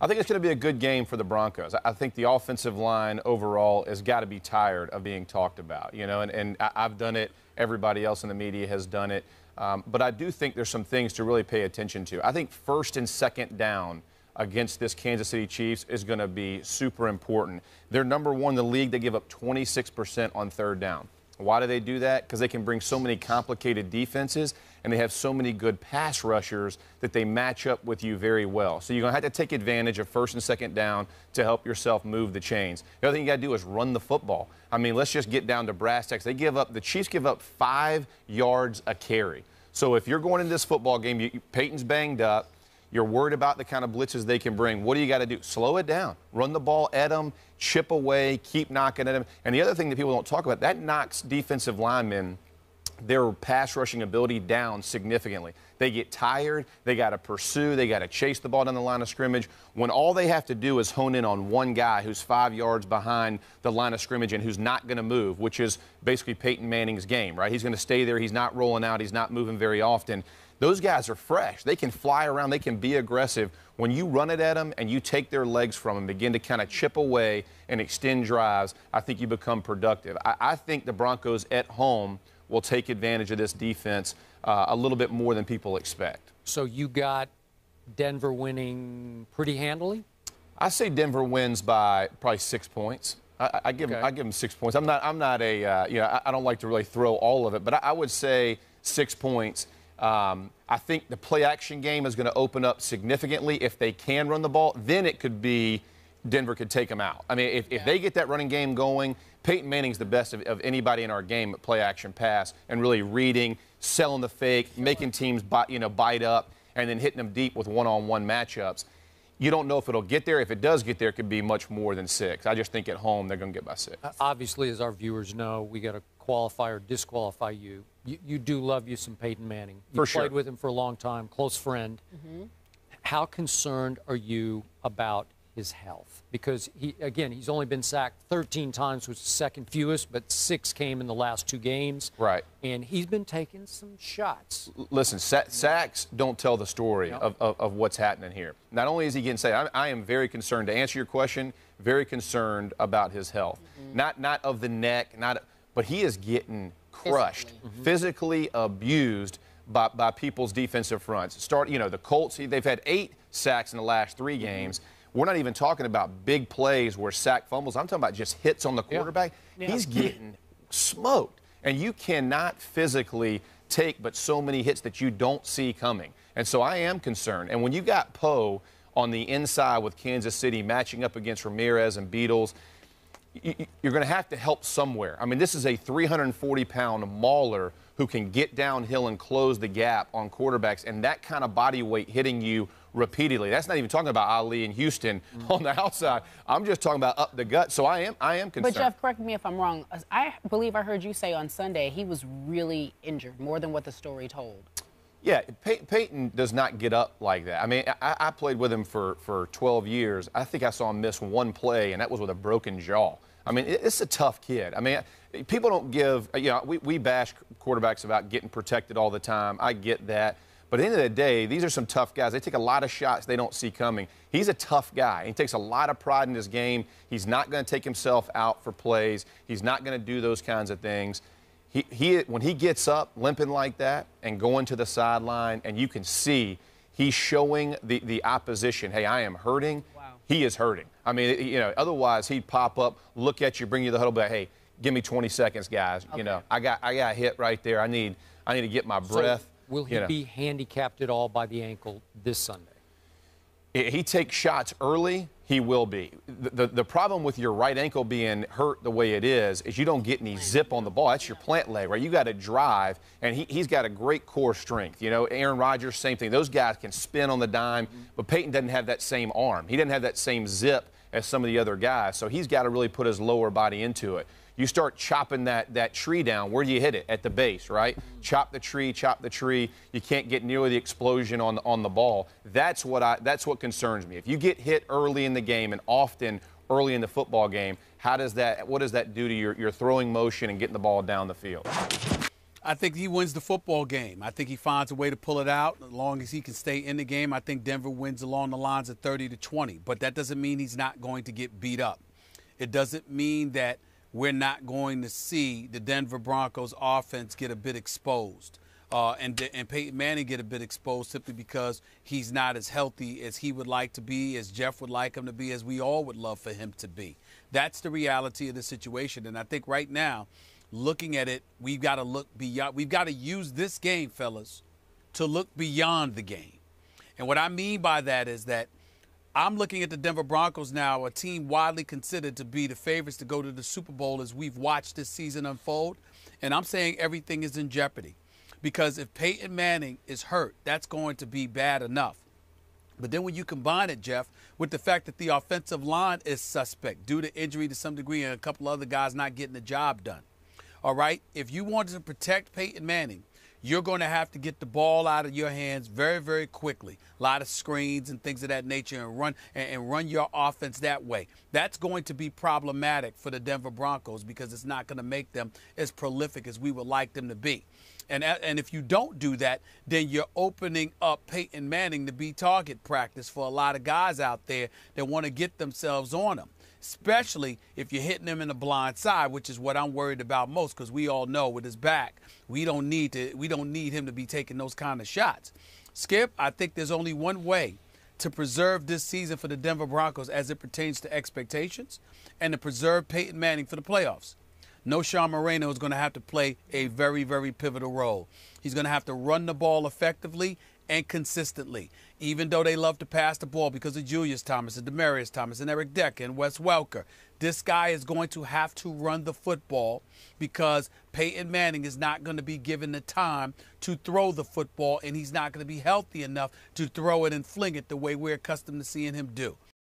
I think it's going to be a good game for the Broncos. I think the offensive line overall has got to be tired of being talked about, and I've done it. Everybody else in the media has done it. But I do think there's some things to really pay attention to. I think first and second down against this Kansas City Chiefs is going to be super important. They're number one in the league. They give up 26% on third down. Why do they do that? Because they can bring so many complicated defenses, and they have so many good pass rushers that they match up with you very well. So you're going to have to take advantage of first and second down to help yourself move the chains. The other thing you got to do is run the football. I mean, let's just get down to brass tacks. The Chiefs give up 5 yards a carry. So if you're going into this football game, Peyton's banged up, you're worried about the kind of blitzes they can bring. What do you got to do? Slow it down. Run the ball at them, chip away, keep knocking at them. And the other thing that people don't talk about, that knocks defensive linemen, their pass rushing ability down significantly. They get tired. They got to pursue. They got to chase the ball down the line of scrimmage. When all they have to do is hone in on one guy who's 5 yards behind the line of scrimmage and who's not going to move, which is basically Peyton Manning's game, right? He's going to stay there. He's not rolling out. He's not moving very often. Those guys are fresh. They can fly around. They can be aggressive. When you run it at them and you take their legs from them, begin to kind of chip away and extend drives, I think you become productive. I think the Broncos at home will take advantage of this defense a little bit more than people expect. So you got Denver winning pretty handily? I say Denver wins by probably 6 points. I give them 6 points. I'm not I don't like to really throw all of it, but I would say 6 points. I think the play-action game is going to open up significantly. If they can run the ball, then it could be Denver could take them out. I mean, if they get that running game going, Peyton Manning's the best of anybody in our game at play-action pass and really reading, selling the fake, making teams bite up, and then hitting them deep with one-on-one matchups. You don't know if it'll get there. If it does get there, it could be much more than 6. I just think at home they're going to get by 6. Obviously, as our viewers know, we got to qualify or disqualify you. You do love you some Peyton Manning. You played with him for a long time, close friend. Mm-hmm. How concerned are you about his health? Because, he's only been sacked 13 times, which is the second fewest, but 6 came in the last 2 games. Right. And he's been taking some shots. Listen, sacks don't tell the story of what's happening here. Not only is he getting sacked, I am very concerned. To answer your question, very concerned about his health. Mm-hmm. Not of the neck, but he is getting crushed, physically abused by people's defensive fronts. The Colts, they've had 8 sacks in the last 3 games. We're not even talking about big plays where sack fumbles. I'm talking about just hits on the quarterback. Yeah. He's getting smoked. And you cannot physically take but so many hits that you don't see coming. And so I am concerned. And when you got Poe on the inside with Kansas City matching up against Ramirez and Beatles, you're going to have to help somewhere. I mean, this is a 340-pound mauler who can get downhill and close the gap on quarterbacks, and that kind of body weight hitting you repeatedly. That's not even talking about Ali in Houston on the outside. I'm just talking about up the gut. So I am concerned. But, Jeff, correct me if I'm wrong. I believe I heard you say on Sunday he was really injured, more than what the story told. Yeah, Peyton does not get up like that. I mean, I played with him for 12 years. I think I saw him miss 1 play, and that was with a broken jaw. I mean, it's a tough kid. I mean, people don't give, we bash quarterbacks about getting protected all the time. I get that. But at the end of the day, these are some tough guys. They take a lot of shots they don't see coming. He's a tough guy. He takes a lot of pride in his game. He's not going to take himself out for plays. He's not going to do those kinds of things. When he gets up limping like that and going to the sideline, and you can see he's showing the opposition, hey, I am hurting. Wow. He is hurting. I mean, otherwise he'd pop up, look at you, bring you the huddle, but hey, give me 20 seconds, guys. Okay. I got hit right there. I need to get my breath. So will he be handicapped at all by the ankle this Sunday? If he takes shots early, he will be. The problem with your right ankle being hurt the way it is you don't get any zip on the ball. That's your plant leg, right? You got to drive, and he's got a great core strength. Aaron Rodgers, same thing. Those guys can spin on the dime, but Peyton doesn't have that same arm. He doesn't have that same zip as some of the other guys, so he's got to really put his lower body into it. You start chopping that tree down. Where do you hit it? At the base, right? Chop the tree. You can't get nearly the explosion on the ball. That's what concerns me. If you get hit early in the game and often early in the football game, what does that do to your throwing motion and getting the ball down the field? I think he wins the football game. I think he finds a way to pull it out as long as he can stay in the game. I think Denver wins along the lines of 30-20, but that doesn't mean he's not going to get beat up. It doesn't mean that we're not going to see the Denver Broncos offense get a bit exposed and Peyton Manning get a bit exposed simply because he's not as healthy as he would like to be, as Jeff would like him to be, as we all would love for him to be. That's the reality of the situation, and I think right now, looking at it, we've got to look beyond. We've got to use this game, fellas, to look beyond the game. And what I mean by that is that I'm looking at the Denver Broncos now, a team widely considered to be the favorites to go to the Super Bowl as we've watched this season unfold. And I'm saying everything is in jeopardy. Because if Peyton Manning is hurt, that's going to be bad enough. But then when you combine it, Jeff, with the fact that the offensive line is suspect due to injury to some degree and a couple other guys not getting the job done. All right, if you want to protect Peyton Manning, you're going to have to get the ball out of your hands very, very quickly. A lot of screens and things of that nature and run your offense that way. That's going to be problematic for the Denver Broncos because it's not going to make them as prolific as we would like them to be. And if you don't do that, then you're opening up Peyton Manning to be target practice for a lot of guys out there that want to get themselves on him, especially if you're hitting him in the blind side, which is what I'm worried about most because we all know with his back, we don't need him to be taking those kind of shots. Skip, I think there's only one way to preserve this season for the Denver Broncos as it pertains to expectations and to preserve Peyton Manning for the playoffs. No, Sean Moreno is going to have to play a very, very pivotal role. He's going to have to run the ball effectively and consistently, even though they love to pass the ball because of Julius Thomas and Demaryius Thomas and Eric Decker and Wes Welker. This guy is going to have to run the football because Peyton Manning is not going to be given the time to throw the football, and he's not going to be healthy enough to throw it and fling it the way we're accustomed to seeing him do.